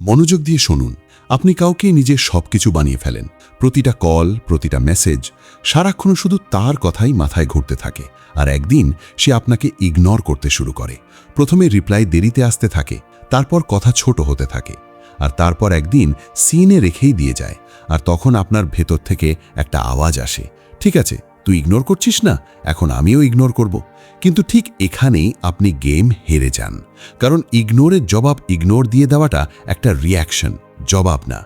মনোযোগ দিয়ে শুনুন। আপনি কাউকে নিজের সবকিছু বানিয়ে ফেলেন, প্রতিটা কল, প্রতিটা মেসেজ, সারাক্ষণ শুধু তার কথাই মাথায় ঘুরতে থাকে। আর একদিন সে আপনাকে ইগনোর করতে শুরু করে। প্রথমে রিপ্লাই দেরিতে আসতে থাকে, তারপর কথা ছোট হতে থাকে, আর তারপর একদিন সিনে রেখেই দিয়ে যায়। আর তখন আপনার ভেতর থেকে একটা আওয়াজ আসে, ঠিক আছে, তুই ইগনোর করছিস না, এখন আমিও ইগনোর করব। কিন্তু ঠিক এখানেই আপনি গেম হেরে যান। কারণ ইগনোরের জবাব ইগনোর দিয়ে দেওয়াটা একটা রিয়াকশন, জবাব না।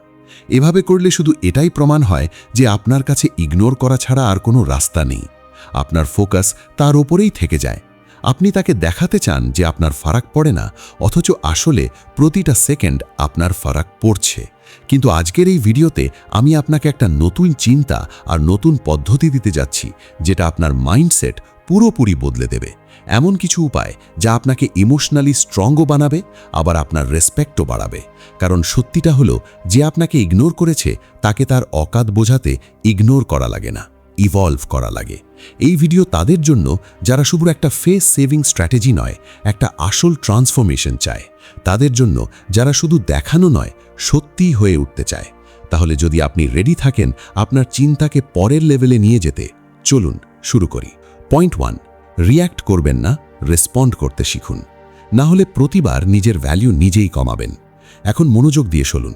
এভাবে করলে শুধু এটাই প্রমাণ হয় যে আপনার কাছে ইগনোর করা ছাড়া আর কোনো রাস্তা নেই। আপনার ফোকাস তার ওপরেই থেকে যায়। আপনি তাকে দেখাতে চান যে আপনার ফারাক পড়ে না, অথচ আসলে প্রতিটা সেকেন্ড আপনার ফারাক পড়ছে। কিন্তু আজকের এই ভিডিওতে আমি আপনাকে একটা নতুন চিন্তা আর নতুন পদ্ধতি দিতে যাচ্ছি, যেটা আপনার মাইন্ডসেট পুরোপুরি বদলে দেবে। এমন কিছু উপায় যা আপনাকে ইমোশনালি স্ট্রংও বানাবে, আবার আপনার রেসপেক্টও বাড়াবে। কারণ সত্যিটা হলো, যে আপনাকে ইগনোর করেছে তাকে তার অকাত বোঝাতে ইগনোর করা লাগে না, ইভলভ করা লাগে। এই ভিডিও তাদের জন্য যারা শুধু একটা ফেস সেভিং স্ট্র্যাটেজি নয়, একটা আসল ট্রান্সফরমেশন চায়। তাদের জন্য যারা শুধু দেখানো নয়, সত্যি হয়ে উঠতে চায়। তাহলে যদি আপনি রেডি থাকেন আপনার চিন্তাকে পরের লেভেলে নিয়ে যেতে, চলুন শুরু করি। পয়েন্ট 1, রিয়্যাক্ট করবেন না, রেসপন্ড করতে শিখুন। না হলে প্রতিবার নিজের ভ্যালু নিজেই কমাবেন। এখন মনোযোগ দিয়ে শুনুন।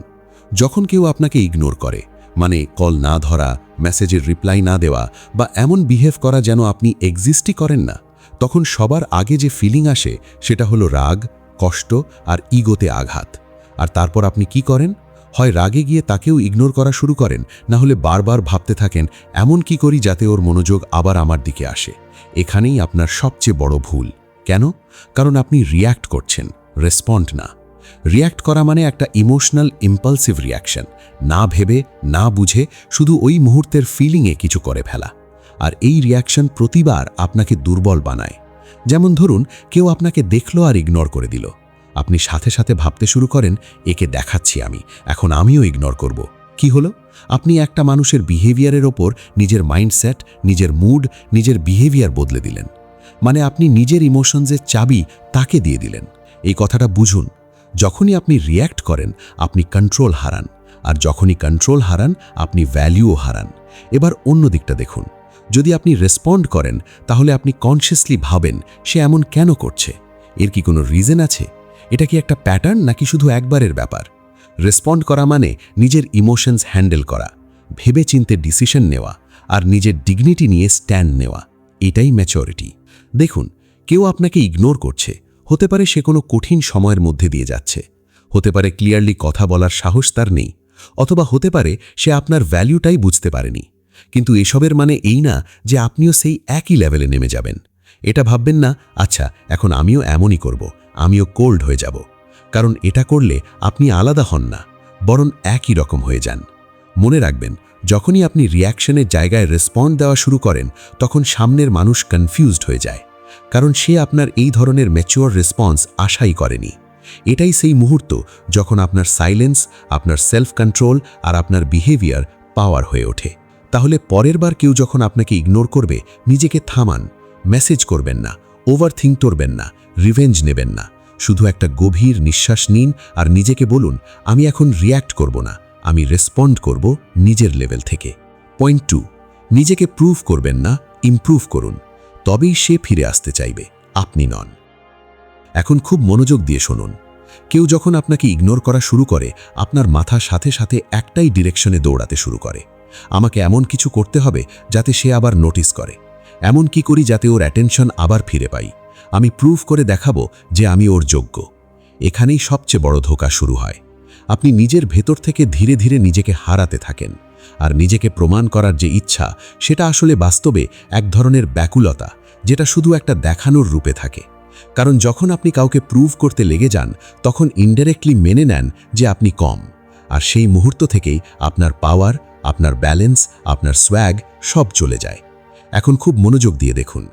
যখন কেউ আপনাকে ইগনোর করে, মানে কল না ধরা, মেসেজের রিপ্লাই না দেওয়া, বা এমন বিহেভ করা যেন আপনি এক্সিস্টই করেন না, তখন সবার আগে যে ফিলিং আসে সেটা হলো রাগ, কষ্ট আর ইগোতে আঘাত। আর তারপর আপনি কি করেন? হয় রাগে গিয়ে তাকেও ইগনোর করা শুরু করেন, না হলে বারবার ভাবতে থাকেন এমন কি করি যাতে ওর মনোযোগ আবার আমার দিকে আসে। এখানেই আপনার সবচেয়ে বড় ভুল। কেন? কারণ আপনি রিয়্যাক্ট করছেন, রেসপন্ড না। রিয়্যাক্ট করা মানে একটা ইমোশনাল ইম্পালসিভ রিয়াকশন, না ভেবে না বুঝে শুধু ওই মুহূর্তের ফিলিংয়ে কিছু করে ফেলা। আর এই রিয়াকশন প্রতিবার আপনাকে দুর্বল বানায়। যেমন ধরুন, কেউ আপনাকে দেখলো আর ইগনোর করে দিল। আপনি সাথে সাথে ভাবতে শুরু করেন, একে দেখাচ্ছি আমি, এখন আমিও ইগনোর করব। কি হলো? আপনি একটা মানুষের বিহেভিয়ারের ওপর নিজের মাইন্ডসেট, নিজের মুড, নিজের বিহেভিয়ার বদলে দিলেন। মানে আপনি নিজের ইমোশনসের চাবি তাকে দিয়ে দিলেন। এই কথাটা বুঝুন। যখনই আপনি রিয়্যাক্ট করেন আপনি কন্ট্রোল হারান, আর যখনই কন্ট্রোল হারান আপনি ভ্যালুও হারান। এবার অন্য দিকটা দেখুন। যদি আপনি রেসপন্ড করেন তাহলে আপনি কনসিয়াসলি ভাবেন সে এমন কেন করছে, এর কি কোনো রিজন আছে? এটা কি একটা প্যাটার্ন নাকি শুধু একবারের ব্যাপার? রেসপন্ড করা মানে নিজের ইমোশনস হ্যান্ডেল করা, ভেবে চিন্তে ডিসিশন নেওয়া, আর নিজের ডিগনিটি নিয়ে স্ট্যান্ড নেওয়া। এটাই ম্যাচুরিটি। দেখুন, কেউ আপনাকে ইগনোর করছে, হতে পারে সে কোনো কঠিন সময়ের মধ্যে দিয়ে যাচ্ছে, হতে পারে ক্লিয়ারলি কথা বলার সাহস তার নেই, অথবা হতে পারে সে আপনার ভ্যালুটাই বুঝতে পারেনি। কিন্তু এসবের মানে এই না যে আপনিও সেই একই লেভেলে নেমে যাবেন। এটা ভাববেন না, আচ্ছা এখন আমিও এমনই করব, আমিও কোল্ড হয়ে যাব। কারণ এটা করলে আপনি আলাদা হন না, বরং একই রকম হয়ে যান। মনে রাখবেন, যখনই আপনি রিয়াকশনের জায়গায় রেসপন্ড দেওয়া শুরু করেন তখন সামনের মানুষ কনফিউজড হয়ে যায়, কারণ সে আপনার এই ধরনের ম্যাচিওর রেসপন্স আশাই করেনি। এটাই সেই মুহূর্ত যখন আপনার সাইলেন্স, আপনার সেলফ কন্ট্রোল আর আপনার বিহেভিয়ার পাওয়ার হয়ে ওঠে। তাহলে পরের বার কেউ যখন আপনাকে ইগনোর করবে, নিজেকে থামান। মেসেজ করবেন না, ওভার থিঙ্ক করবেন না, রিভেঞ্জ নেবেন না। শুধু একটা গভীর নিঃশ্বাস নিন আর নিজেকে বলুন, আমি এখন রিয়্যাক্ট করব না, আমি রেসপন্ড করব নিজের লেভেল থেকে। পয়েন্ট 2, নিজেকে প্রুভ করবেন না, ইমপ্রুভ করুন। তবেই সে ফিরে আসতে চাইবে, আপনি নন। এখন খুব মনোযোগ দিয়ে শুনুন। কেউ যখন আপনাকে ইগনোর করা শুরু করে আপনার মাথা সাথে সাথে একটাই ডিরেকশনে দৌড়াতে শুরু করে। আমাকে এমন কিছু করতে হবে যাতে সে আবার নোটিস করে, এমন কি করি যাতে ওর অ্যাটেনশন আবার ফিরে পাই, আমি প্রুভ করে দেখাবো যে আমি ওর যোগ্য। এখানেই সবচেয়ে বড় ধোঁকা শুরু হয়। আপনি নিজের ভেতর থেকে ধীরে ধীরে নিজেকে হারাতে থাকেন। আর নিজেকে প্রমাণ করার যে ইচ্ছা, সেটা আসলে বাস্তবে এক ধরনের ব্যাকুলতা, যেটা শুধু একটা দেখানোর রূপে থাকে। কারণ যখন আপনি কাউকে প্রুভ করতে লেগে যান তখন ইনডাইরেক্টলি মেনে নেন যে আপনি কম। আর সেই মুহূর্ত থেকেই আপনার পাওয়ার, আপনার ব্যালেন্স, আপনার সোয়াগ সব চলে যায়। এখন খুব মনোযোগ দিয়ে দেখুন।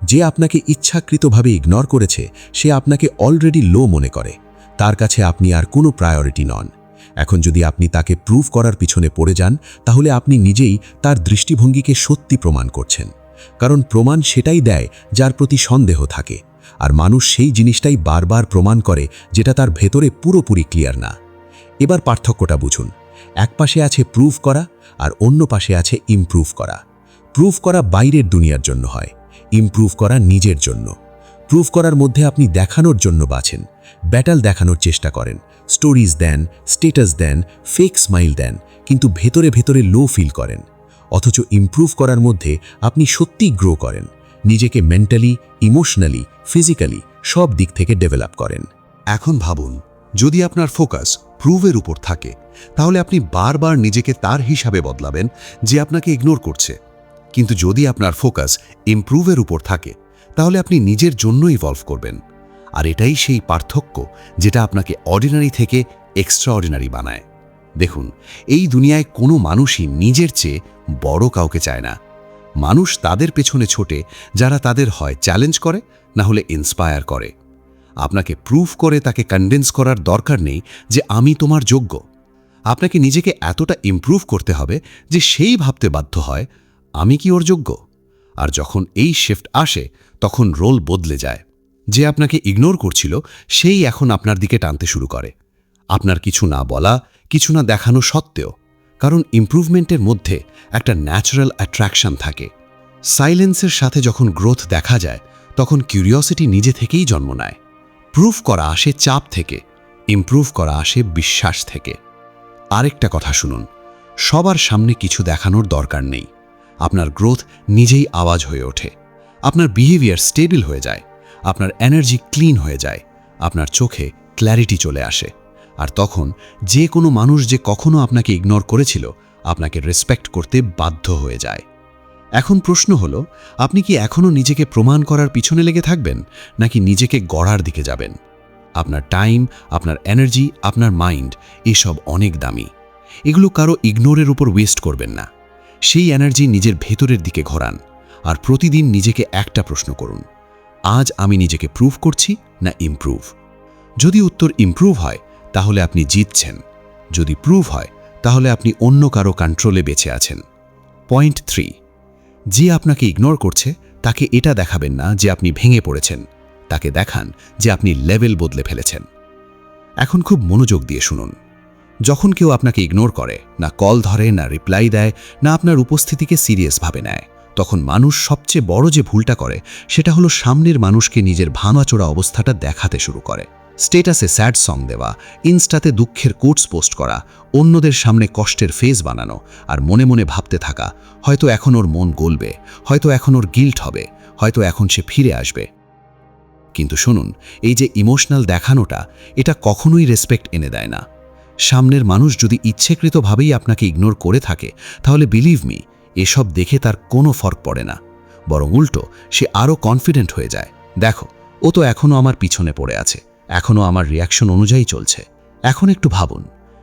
যে আপনাকে ইচ্ছাকৃতভাবে ইগনোর করেছে সে আপনাকে অলরেডি লো মনে করে। তার কাছে আপনি আর কোনো প্রায়োরিটি নন। এখন যদি আপনি তাকে প্রুভ করার পিছনে পড়ে যান তাহলে আপনি নিজেই তার দৃষ্টিভঙ্গিকে সত্যি প্রমাণ করছেন। কারণ প্রমাণ সেটাই দেয় যার প্রতি সন্দেহ থাকে, আর মানুষ সেই জিনিসটাই বারবার প্রমাণ করে যেটা তার ভেতরে পুরোপুরি ক্লিয়ার না। এবার পার্থক্যটা বুঝুন। এক পাশে আছে প্রুভ করা আর অন্য পাশে আছে ইমপ্রুভ করা। প্রুভ করা বাইরের দুনিয়ার জন্য হয়, ইমপ্রুভ করা নিজের জন্য। প্রুভ করার মধ্যে আপনি দেখানোর জন্য বাঁচেন, ব্যাটাল দেখানোর চেষ্টা করেন, স্টোরিজ দেন, স্টেটাস দেন, ফেক স্মাইল দেন, কিন্তু ভেতরে ভেতরে লো ফিল করেন। অথচ ইমপ্রুভ করার মধ্যে আপনি সত্যিই গ্রো করেন, নিজেকে মেন্টালি, ইমোশনালি, ফিজিক্যালি সব দিক থেকে ডেভেলপ করেন। এখন ভাবুন, যদি আপনার ফোকাস প্রুভের উপর থাকে, তাহলে আপনি বারবার নিজেকে তার হিসাবে বদলাবেন যে আপনাকে ইগনোর করছে। কিন্তু যদি আপনার ফোকাস ইমপ্রুভের উপর থাকে, তাহলে আপনি নিজের জন্য ইভলভ করবেন। আর এটাই সেই পার্থক্য যেটা আপনাকে অর্ডিনারি থেকে এক্সট্রাঅর্ডিনারি বানায়। দেখুন, এই দুনিয়ায় কোনো মানুষই নিজের চেয়ে বড় কাউকে চায় না। মানুষ তাদের পেছনে ছোটে যারা তাদের হয় চ্যালেঞ্জ করে, না হলে ইন্সপায়ার করে। আপনাকে প্রুফ করে তাকে কনভিন্স করার দরকার নেই যে আমি তোমার যোগ্য। আপনাকে নিজেকে এতটা ইমপ্রুভ করতে হবে যে সেই ভাবতে বাধ্য হয়, আমি কি ওর যোগ্য? আর যখন এই শিফট আসে, তখন রোল বদলে যায়। যে আপনাকে ইগনোর করছিল, সেই এখন আপনার দিকে টানতে শুরু করে, আপনার কিছু না বলা, কিছু না দেখানো সত্ত্বেও। কারণ ইমপ্রুভমেন্টের মধ্যে একটা ন্যাচারাল অ্যাট্রাকশন থাকে। সাইলেন্সের সাথে যখন গ্রোথ দেখা যায়, তখন কিউরিওসিটি নিজে থেকেই জন্ম নেয়। প্রুফ করা আসে চাপ থেকে, ইমপ্রুভ করা আসে বিশ্বাস থেকে। আরেকটা কথা শুনুন, সবার সামনে কিছু দেখানোর দরকার নেই। আপনার গ্রোথ নিজেই আওয়াজ হয়ে ওঠে। আপনার বিহেভিয়ার স্টেবল হয়ে যায়, আপনার এনার্জি ক্লিন হয়ে যায়, আপনার চোখে ক্ল্যারিটি চলে আসে। আর তখন যে কোনো মানুষ যে কখনো আপনাকে ইগনোর করেছিল, আপনাকে রেসপেক্ট করতে বাধ্য হয়ে যায়। এখন প্রশ্ন হলো, আপনি কি এখনও নিজেকে প্রমাণ করার পিছনে লেগে থাকবেন, নাকি নিজেকে গড়ার দিকে যাবেন? আপনার টাইম, আপনার এনার্জি, আপনার মাইন্ড এসব অনেক দামি। এগুলো কারো ইগনোরের উপর ওয়েস্ট করবেন না। সেই এনার্জি নিজের ভেতরের দিকে ঘোরান। আর প্রতিদিন নিজেকে একটা প্রশ্ন করুন, আজ আমি নিজেকে প্রুভ করছি না ইমপ্রুভ? যদি উত্তর ইমপ্রুভ হয়, তাহলে আপনি জিতছেন। যদি প্রুভ হয়, তাহলে আপনি অন্য কারো কন্ট্রোলে বেঁচে আছেন। পয়েন্ট 3, যে আপনাকে ইগনোর করছে তাকে এটা দেখাবেন না যে আপনি ভেঙে পড়েছেন, তাকে দেখান যে আপনি লেভেল বদলে ফেলেছেন। এখন খুব মনোযোগ দিয়ে শুনুন। যখন কেউ আপনাকে ইগনোর করে, না কল ধরে, না রিপ্লাই দেয়, না আপনার উপস্থিতিকে সিরিয়াস ভাবে নেয়, তখন মানুষ সবচেয়ে বড় যে ভুলটা করে, সেটা হলো সামনের মানুষকে নিজের ভাঙাচোরা অবস্থাটা দেখাতে শুরু করে। স্টেটাসে স্যাড সং দেওয়া, ইনস্টাতে দুঃখের কোটস পোস্ট করা, অন্যদের সামনে কষ্টের ফেস বানানো, আর মনে মনে ভাবতে থাকা, হয়তো এখন ওর মন গলবে, হয়তো এখন ওর গিল্ট হবে, হয়তো এখন সে ফিরে আসবে। কিন্তু শুনুন, এই যে ইমোশনাল দেখানোটা, এটা কখনোই রেসপেক্ট এনে দেয় না। সামনের মানুষ যদি ইচ্ছেকৃতভাবেই আপনাকে ইগনোর করে থাকে, তাহলে বিলিভ মি, এসব দেখে তার কোনো ফরক পড়ে না। বরং উল্টো, সে আরও কনফিডেন্ট হয়ে যায়। দেখো, ও তো এখনও আমার পিছনে পড়ে আছে, এখনও আমার রিয়াকশন অনুযায়ী চলছে। এখন একটু ভাবুন,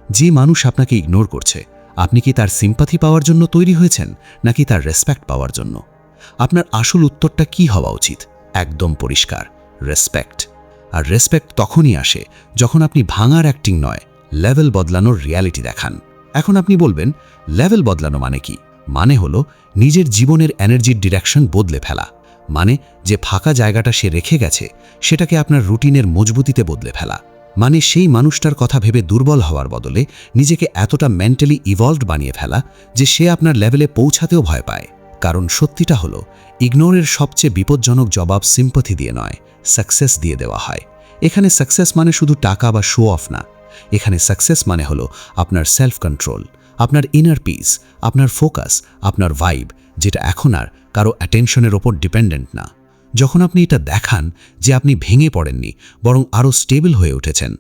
যে মানুষ আপনাকে ইগনোর করছে, আপনি কি তার সিম্পাথি পাওয়ার জন্য তৈরি হয়েছেন, নাকি তার রেসপেক্ট পাওয়ার জন্য? আপনার আসল উত্তরটা কি হওয়া উচিত? একদম পরিষ্কার, রেসপেক্ট। আর রেসপেক্ট তখনই আসে যখন আপনি ভাঙার অ্যাক্টিং নয়, লেভেল বদলানোর রিয়ালিটি দেখান। এখন আপনি বলবেন, লেভেল বদলানো মানে কি? মানে হলো নিজের জীবনের এনার্জির ডিরেকশন বদলে ফেলা। মানে যে ফাঁকা জায়গাটা সে রেখে গেছে, সেটাকে আপনার রুটিনের মজবুতিতে বদলে ফেলা। মানে সেই মানুষটার কথা ভেবে দুর্বল হওয়ার বদলে নিজেকে এতটা মেন্টালি ইভলভড বানিয়ে ফেলা যে সে আপনার লেভেলে পৌঁছাতেও ভয় পায়। কারণ সত্যিটা হলো, ইগনোরের সবচেয়ে বিপজ্জনক জবাব সিম্পাথি দিয়ে নয়, সাকসেস দিয়ে দেওয়া হয়। এখানে সাকসেস মানে শুধু টাকা বা শো অফ না। এখানে সাকসেস মানে হলো আপনার সেলফ কন্ট্রোল, আপনার ইনার পিস, আপনার ফোকাস, আপনার ভাইব, যেটা এখন আর কারো অ্যাটেনশনের ওপর ডিপেন্ডেন্ট না। যখন আপনি এটা দেখান যে আপনি ভেঙে পড়েননি, বরং আরও স্টেবল হয়ে উঠেছেন।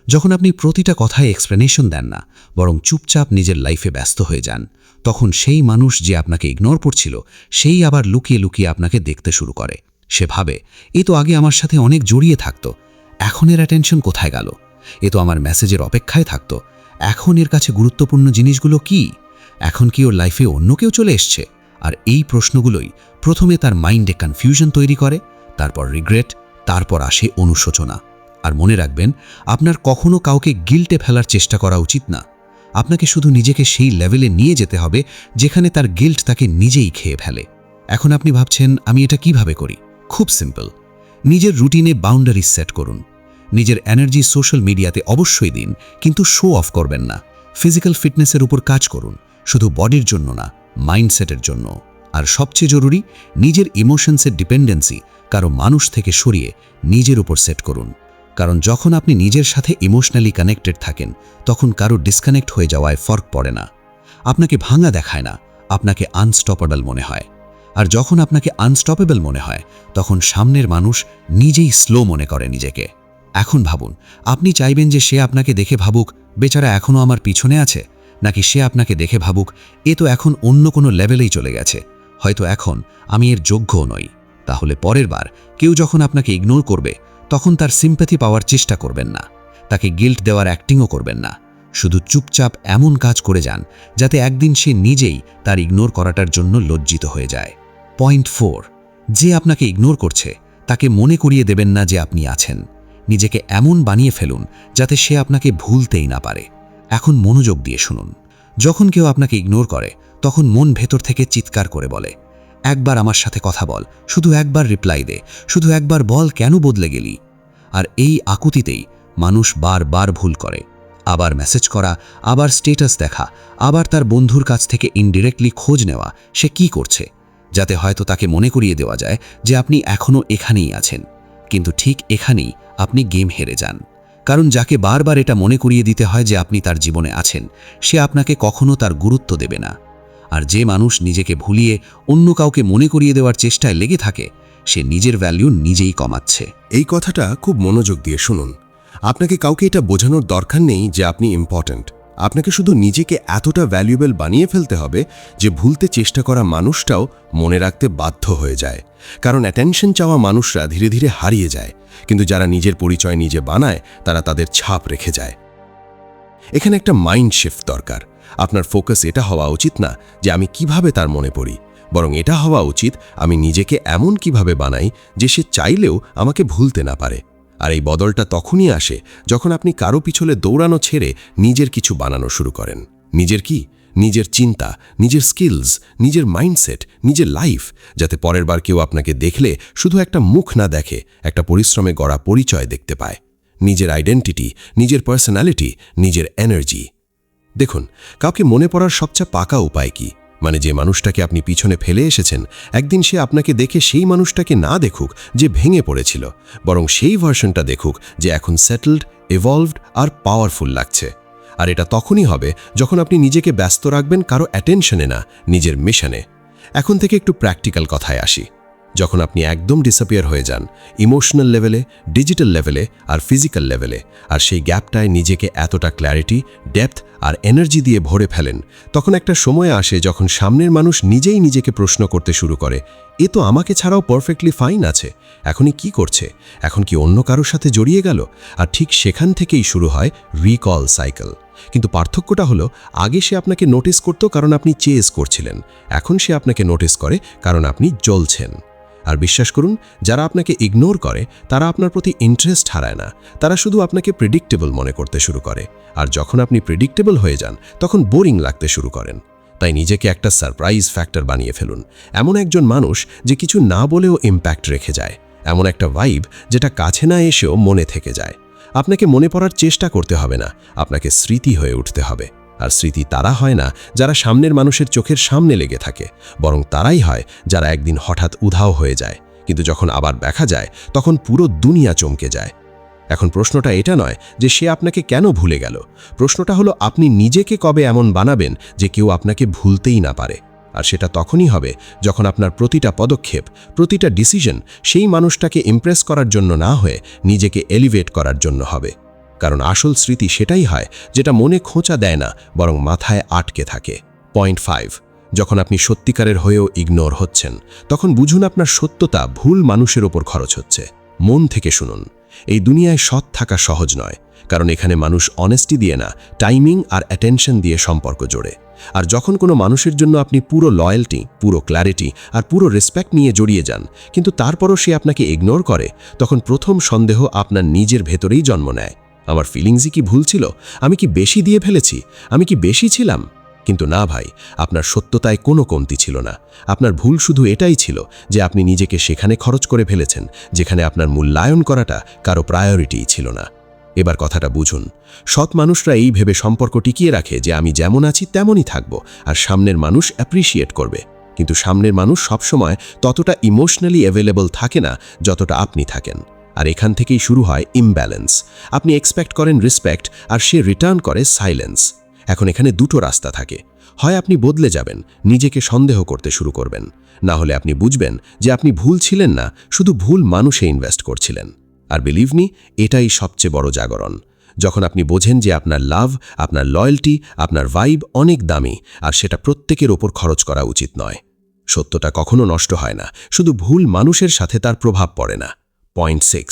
যখন আপনি প্রতিটা কথায় এক্সপ্লেনেশন দেন না, বরং চুপচাপ নিজের লাইফে ব্যস্ত হয়ে যান, তখন সেই মানুষ যে আপনাকে ইগনোর করছিল, সেই আবার লুকিয়ে লুকিয়ে আপনাকে দেখতে শুরু করে। সে ভাবে, এ তো আগে আমার সাথে অনেক জড়িয়ে থাকতো, এখন এর অ্যাটেনশন কোথায় গেল? এ তো আমার মেসেজের অপেক্ষায় থাকতো, এখন এর কাছে গুরুত্বপূর্ণ জিনিসগুলো কি? এখন কি ওর লাইফে অন্য কেউ চলে এসছে? আর এই প্রশ্নগুলোই প্রথমে তার মাইন্ডে কনফিউশন তৈরি করে, তারপর রিগ্রেট, তারপর আসে অনুশোচনা। আর মনে রাখবেন, আপনার কখনো কাউকে গিল্টে ফেলার চেষ্টা করা উচিত না। আপনাকে শুধু নিজেকে সেই লেভেলে নিয়ে যেতে হবে যেখানে তার গিল্ট তাকে নিজেই খেয়ে ফেলে। এখন আপনি ভাবছেন, আমি এটা কিভাবে করি? খুব সিম্পল, নিজের রুটিনে বাউন্ডারিজ সেট করুন। নিজের এনার্জি সোশ্যাল মিডিয়াতে অবশ্যই দিন, কিন্তু শো অফ করবেন না। ফিজিক্যাল ফিটনেসের উপর কাজ করুন, শুধু বডির জন্য না, মাইন্ডসেটের জন্য। আর সবচেয়ে জরুরি, নিজের ইমোশনসের ডিপেন্ডেন্সি কারো মানুষ থেকে সরিয়ে নিজের উপর সেট করুন। কারণ যখন আপনি নিজের সাথে ইমোশনালি কানেক্টেড থাকেন, তখন কারো ডিসকানেক্ট হয়ে যাওয়ায় ফরক পড়ে না। আপনাকে ভাঙা দেখায় না, আপনাকে আনস্টপেবল মনে হয়। আর যখন আপনাকে আনস্টপেবল মনে হয়, তখন সামনের মানুষ নিজেই স্লো মনে করে নিজেকে। এখন ভাবুন, আপনি চাইবেন যে সে আপনাকে দেখে ভাবুক, বেচারা এখনও আমার পিছনে আছে, নাকি সে আপনাকে দেখে ভাবুক, এ তো এখন অন্য কোনো লেভেলেই চলে গেছে, হয়তো এখন আমি এর যোগ্যও নই। তাহলে পরের বার কেউ যখন আপনাকে ইগনোর করবে, তখন তার সিম্প্যাথি পাওয়ার চেষ্টা করবেন না, তাকে গিল্ট দেওয়ার অ্যাক্টিংও করবেন না। শুধু চুপচাপ এমন কাজ করে যান যাতে একদিন সে নিজেই তার ইগনোর করাটার জন্য লজ্জিত হয়ে যায়। পয়েন্ট 4, যে আপনাকে ইগনোর করছে তাকে মনে করিয়ে দেবেন না যে আপনি আছেন। নিজেকে এমন বানিয়ে ফেলুন যাতে সে আপনাকে ভুলতেই না পারে। এখন মনোযোগ দিয়ে শুনুন। যখন কেউ আপনাকে ইগনোর করে, তখন মন ভেতর থেকে চিৎকার করে বলে, একবার আমার সাথে কথা বল, শুধু একবার রিপ্লাই দে, শুধু একবার বল কেন বদলে গেলি। আর এই আকুতিতেই মানুষ বারবার ভুল করে। আবার মেসেজ করা, আবার স্টেটাস দেখা, আবার তার বন্ধুর কাছ থেকে ইনডিরেক্টলি খোঁজ নেওয়া সে কি করছে, যাতে হয়তো তাকে মনে করিয়ে দেওয়া যায় যে আপনি এখনও এখানেই আছেন। কিন্তু ঠিক এখানেই আপনি গেম হেরে যান। কারণ যাকে বারবার এটা মনে করিয়ে দিতে হয় যে আপনি তার জীবনে আছেন, সে আপনাকে কখনো তার গুরুত্ব দেবে না। আর যে মানুষ নিজেকে ভুলিয়ে অন্য কাউকে মনে করিয়ে দেওয়ার চেষ্টায় লেগে থাকে, সে নিজের ভ্যালু নিজেই কমাচ্ছে। এই কথাটা খুব মনোযোগ দিয়ে শুনুন। আপনাকে কাউকে এটা বোঝানোর দরকার নেই যে আপনি ইম্পর্ট্যান্ট। আপনাকে শুধু নিজেকে এতটা ভ্যালুয়েবল বানিয়ে ফেলতে হবে যে ভুলতে চেষ্টা করা মানুষটাও মনে রাখতে বাধ্য হয়ে যায়। কারণ অ্যাটেনশন চাওয়া মানুষরা ধীরে ধীরে হারিয়ে যায়, কিন্তু যারা নিজের পরিচয় নিজে বানায় তারা তাদের ছাপ রেখে যায়। এখানে একটা মাইন্ড শিফট দরকার। আপনার ফোকাস এটা হওয়া উচিত না যে আমি কিভাবে তার মনে পড়ি, বরং এটা হওয়া উচিত আমি নিজেকে এমন কিভাবে বানাই যে সে চাইলেও আমাকে ভুলতে না পারে। আর এই বদলটা তখনই আসে যখন আপনি কারো পিছনে দৌড়ানো ছেড়ে নিজের কিছু বানানো শুরু করেন। নিজের কি? নিজের চিন্তা, নিজের স্কিলস, নিজের মাইন্ডসেট, নিজের লাইফ, যাতে পরের বার কেউ আপনাকে দেখলে শুধু একটা মুখ না দেখে, একটা পরিশ্রমে গড়া পরিচয় দেখতে পায়। নিজের আইডেন্টিটি, নিজের পার্সোনালিটি, নিজের এনার্জি। দেখুন, কাউকে মনে পড়ার সবচেয়ে পাকা উপায় কি? মানে যে মানুষটাকে আপনি পিছনে ফেলে এসেছেন, একদিন সে আপনাকে দেখে সেই মানুষটাকে না দেখুক যে ভেঙে পড়েছিল, বরং সেই ভার্সনটা দেখুক যে এখন সেটেলড, ইভলভড আর পাওয়ারফুল লাগছে। আর এটা তখনই হবে যখন আপনি নিজেকে ব্যস্ত রাখবেন কারো অ্যাটেনশনে না, নিজের মিশনে। এখন থেকে একটু প্র্যাকটিক্যাল কথায় আসি। যখন আপনি একদম ডিসঅ্যাপিয়ার হয়ে যান, ইমোশনাল লেভেলে, ডিজিটাল লেভেলে আর ফিজিক্যাল লেভেলে, আর সেই গ্যাপটায় নিজেকে এতটা ক্ল্যারিটি, ডেপথ আর এনার্জি দিয়ে ভরে ফেলেন, তখন একটা সময় আসে যখন সামনের মানুষ নিজেই নিজেকে প্রশ্ন করতে শুরু করে, এ তো আমাকে ছাড়াও পারফেক্টলি ফাইন আছে, এখনই কি করছে? এখন কি অন্য কারোর সাথে জড়িয়ে গেল? আর ঠিক সেখান থেকেই শুরু হয় রিকল সাইকেল। কিন্তু পার্থক্যটা হলো, আগে সে আপনাকে নোটিস করত কারণ আপনি চেজ করছিলেন, এখন সে আপনাকে নোটিস করে কারণ আপনি জ্বলছেন। আর বিশ্বাস করুন, যারা আপনাকে ইগনোর করে তারা আপনার প্রতি ইন্টারেস্ট হারায় না, তারা শুধু আপনাকে প্রেডিক্টেবল মনে করতে শুরু করে। আর যখন আপনি প্রেডিক্টেবল হয়ে যান, তখন বোরিং লাগতে শুরু করেন। তাই নিজেকে একটা সারপ্রাইজ ফ্যাক্টর বানিয়ে ফেলুন। এমন একজন মানুষ যে কিছু না বলেও ইম্প্যাক্ট রেখে যায়, এমন একটা ভাইব যেটা কাছে না এসেও মনে থেকে যায়। আপনাকে মনে পড়ার চেষ্টা করতে হবে না, আপনাকে স্মৃতি হয়ে উঠতে হবে। আর স্মৃতি তারা হয় না যারা সামনের মানুষের চোখের সামনে লেগে থাকে, বরং তারাই হয় যারা একদিন হঠাৎ উধাও হয়ে যায়, কিন্তু যখন আবার দেখা যায় তখন পুরো দুনিয়া চমকে যায়। এখন প্রশ্নটা এটা নয় যে সে আপনাকে কেন ভুলে গেল, প্রশ্নটা হলো আপনি নিজেকে কবে এমন বানাবেন যে কেউ আপনাকে ভুলতেই না পারে। আর সেটা তখনই হবে যখন আপনার প্রতিটা পদক্ষেপ, প্রতিটা ডিসিশন সেই মানুষটাকে ইমপ্রেস করার জন্য না হয়ে নিজেকে এলিভেট করার জন্য হবে। কারণ আসল স্মৃতি সেটাই হয় যেটা মনে খোঁচা দেয় না, বরং মাথায় আটকে থাকে। পয়েন্ট 5, যখন আপনি সত্যিকারের হয়েও ইগনোর হচ্ছেন, তখন বুঝুন আপনার সত্যতা ভুল মানুষের ওপর খরচ হচ্ছে। মন থেকে শুনুন, এই দুনিয়ায় সৎ থাকা সহজ নয়, কারণ এখানে মানুষ অনেস্টি দিয়ে না, টাইমিং আর অ্যাটেনশন দিয়ে সম্পর্ক জোড়ে। আর যখন কোনো মানুষের জন্য আপনি পুরো লয়্যালটি, পুরো ক্ল্যারিটি আর পুরো রেসপেক্ট নিয়ে জড়িয়ে যান, কিন্তু তারপরও সে আপনাকে ইগনোর করে, তখন প্রথম সন্দেহ আপনার নিজের ভেতরেই জন্ম নেয়। আমার ফিলিংসই কি ভুল ছিল? আমি কি বেশি দিয়ে ফেলেছি? আমি কি বেশি ছিলাম? কিন্তু না ভাই, আপনার সত্যতায় কোনো কমতি ছিল না। আপনার ভুল শুধু এটাই ছিল যে আপনি নিজেকে সেখানে খরচ করে ফেলেছেন যেখানে আপনার মূল্যায়ন করাটা কারো প্রায়োরিটিই ছিল না। এবার কথাটা বুঝুন, সৎ মানুষরা এই ভেবে সম্পর্ক টিকিয়ে রাখে যে আমি যেমন আছি তেমনই থাকব, আর সামনের মানুষ অ্যাপ্রিশিয়েট করবে। কিন্তু সামনের মানুষ সবসময় ততটা ইমোশনালি অ্যাভেলেবল থাকে না যতটা আপনি থাকেন। আর এখান থেকেই শুরু হয় ইমব্যালেন্স। আপনি এক্সপেক্ট করেন রেসপেক্ট, আর সে রিটার্ন করে সাইলেন্স। এখন এখানে দুটো রাস্তা থাকে। হয় আপনি বদলে যাবেন, নিজেকে সন্দেহ করতে শুরু করবেন, না হলে আপনি বুঝবেন যে আপনি ভুল ছিলেন না, শুধু ভুল মানুষে ইনভেস্ট করছিলেন। আর বিলিভ মি, এটাই সবচেয়ে বড় জাগরণ। যখন আপনি বোঝেন যে আপনার লাভ, আপনার লয়্যালটি, আপনার ভাইব অনেক দামি, আর সেটা প্রত্যেকের ওপর খরচ করা উচিত নয়। সত্যটা কখনো নষ্ট হয় না, শুধু ভুল মানুষের সাথে তার প্রভাব পড়ে না। পয়েন্ট 6,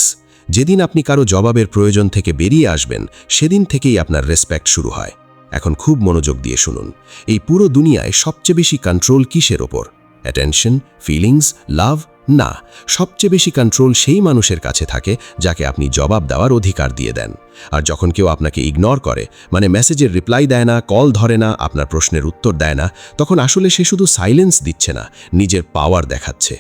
যেদিন আপনি কারো জবাবের প্রয়োজন থেকে বেরিয়ে আসবেন, সেদিন থেকেই আপনার রেসপেক্ট শুরু হয়। এখন খুব মনোযোগ দিয়ে শুনুন, এই পুরো দুনিয়ায় সবচেয়ে বেশি কন্ট্রোল কিসের ওপর? অ্যাটেনশন, ফিলিংস, লাভ? না, সবচেয়ে বেশি কন্ট্রোল সেই মানুষের কাছে থাকে যাকে আপনি জবাব দেওয়ার অধিকার দিয়ে দেন। আর যখন কেউ আপনাকে ইগনোর করে, মানে মেসেজের রিপ্লাই দেয় না, কল ধরে না, আপনার প্রশ্নের উত্তর দেয় না, তখন আসলে সে শুধু সাইলেন্স দিচ্ছে না, নিজের পাওয়ার দেখাচ্ছে।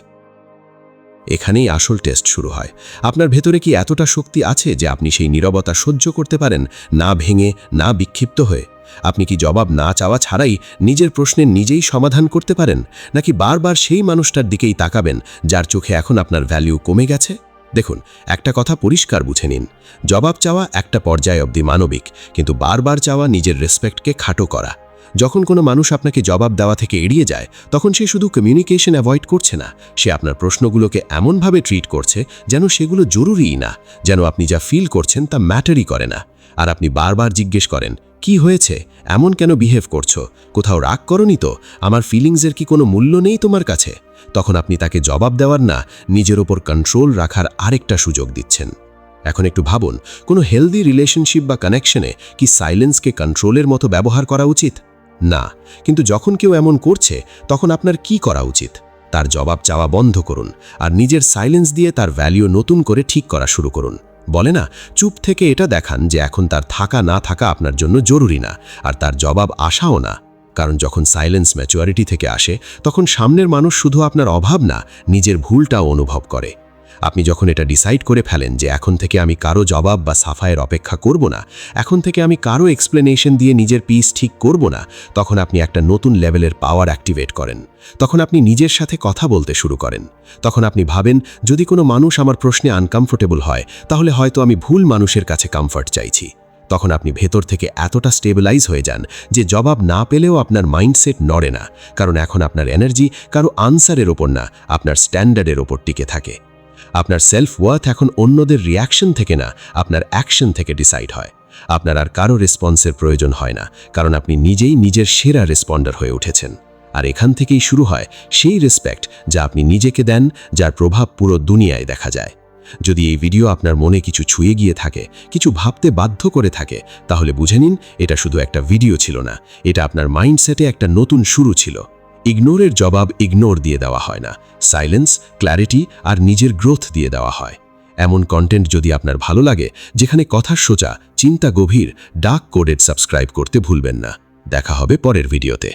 এখানেই আসল টেস্ট শুরু হয়। আপনার ভেতরে কি এতটা শক্তি আছে যে আপনি সেই নীরবতা সহ্য করতে পারেন, না ভেঙে, না বিক্ষিপ্ত হয়ে? আপনি কি জবাব না চাওয়া ছাড়াই নিজের প্রশ্নের নিজেই সমাধান করতে পারেন, নাকি বারবার সেই মানুষটার দিকেই তাকাবেন যার চোখে এখন আপনার ভ্যালু কমে গেছে? দেখুন, একটা কথা পরিষ্কার বুঝে নিন, জবাব চাওয়া একটা পর্যায় অবধি মানবিক, কিন্তু বারবার চাওয়া নিজের রেসপেক্টকে খাটো করা। যখন কোনো মানুষ আপনাকে জবাব দেওয়া থেকে এড়িয়ে যায়, তখন সে শুধু কমিউনিকেশন অ্যাভয়েড করছে না, সে আপনার প্রশ্নগুলোকে এমনভাবে ট্রিট করছে যেন সেগুলো জরুরিই না, যেন আপনি যা ফিল করছেন তা ম্যাটারই করে না। আর আপনি বারবার জিজ্ঞেস করেন, কি হয়েছে, এমন কেন বিহেভ করছো, কোথাও রাগ করনি তো, আমার ফিলিংসের কি কোনো মূল্য নেই তোমার কাছে? তখন আপনি তাকে জবাব দেওয়ার না, নিজের ওপর কন্ট্রোল রাখার আরেকটা সুযোগ দিচ্ছেন। এখন একটু ভাবুন, কোনো হেলদি রিলেশনশিপ বা কানেকশনে কি সাইলেন্সকে কন্ট্রোলের মতো ব্যবহার করা উচিত? না। কিন্তু যখন কেউ এমন করছে, তখন আপনার কি করা উচিত? তার জবাব চাওয়া বন্ধ করুন, আর নিজের সাইলেন্স দিয়ে তার ভ্যালু নতুন করে ঠিক করা শুরু করুন। বলে না, চুপ থেকে এটা দেখান যে এখন তার থাকা না থাকা আপনার জন্য জরুরি না, আর তার জবাব আসাও না। কারণ যখন সাইলেন্স ম্যাচুরিটি থেকে আসে, তখন সামনের মানুষ শুধু আপনার অভাব না, নিজের ভুলটাও অনুভব করে। আপনি যখন এটা ডিসাইড করে ফেলেন যে এখন থেকে আমি কারো জবাব বা সাফায়ের অপেক্ষা করব না, এখন থেকে আমি কারো এক্সপ্লেনেশন দিয়ে নিজের পিস ঠিক করব না, তখন আপনি একটা নতুন লেভেলের পাওয়ার অ্যাক্টিভেট করেন। তখন আপনি নিজের সাথে কথা বলতে শুরু করেন। তখন আপনি ভাবেন, যদি কোনো মানুষ আমার প্রশ্নে আনকমফোর্টেবল হয়, তাহলে হয়তো আমি ভুল মানুষের কাছে কমফর্ট চাইছি। তখন আপনি ভেতর থেকে এতটা স্টেবিলাইজ হয়ে যান যে জবাব না পেলেও আপনার মাইন্ডসেট নড়ে না, কারণ এখন আপনার এনার্জি কারো আনসারের ওপর না, আপনার স্ট্যান্ডার্ডের ওপর টিকে থাকে। আপনার সেলফ ওয়ার্থ এখন অন্যদের রিয়াকশন থেকে না, আপনার অ্যাকশন থেকে ডিসাইড হয়। আপনার আর কারো রেসপন্সের প্রয়োজন হয় না, কারণ আপনি নিজেই নিজের সেরা রেসপন্ডার হয়ে উঠেছেন। আর এখান থেকেই শুরু হয় সেই রেসপেক্ট যা আপনি নিজেকে দেন, যার প্রভাব পুরো দুনিয়ায় দেখা যায়। যদি এই ভিডিও আপনার মনে কিছু ছুঁয়ে গিয়ে থাকে, কিছু ভাবতে বাধ্য করে থাকে, তাহলে বুঝে নিন এটা শুধু একটা ভিডিও ছিল না, এটা আপনার মাইন্ডসেটে একটা নতুন শুরু ছিল। ইগনোরের জবাব ইগনোর দিয়ে দেওয়া হয় না, সাইলেন্স, ক্ল্যারিটি আর নিজের গ্রোথ দিয়ে দেওয়া হয়। এমন কন্টেন্ট যদি আপনার ভালো লাগে, যেখানে কথা সোজা, চিন্তা গভীর, ডার্ক কোডেড, সাবস্ক্রাইব করতে ভুলবেন না। দেখা হবে পরের ভিডিওতে।